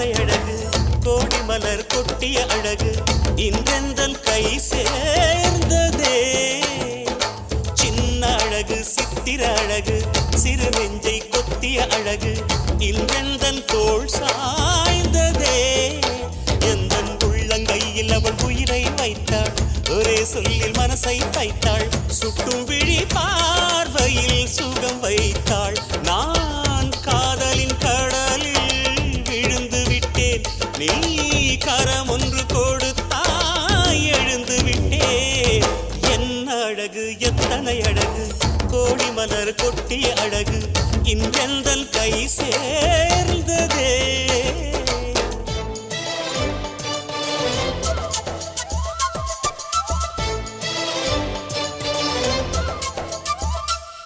எத்தனை அழகு கோடி மலர் கொட்டிய அழகு இன்றெந்தன் கை சேர்ந்ததே சின்ன அழகு சித்திர அழகு சிறு நெஞ்சை கொத்திய அழகு இன்றெந்தன் தோள் சாய்ந்ததே எந்தன் உள்ளங்கையில் அவள் உயிரை வைத்தாள் ஒரே சொல்லில் மனசை தைத்தாள் சுட்டும் விழி பார்வையில் சுகம் வைத்தாள் நான் காதலின் கடலில் விழுந்து விட்டேன் நீ கரம் ஒன்று கொடுத்தாய் எழுந்து விட்டேன் என்ன அழகு எத்தனை அழகு கோடி மலர் கொட்டிய அழகு இன்றெந்தன் கை சேர்ந்ததே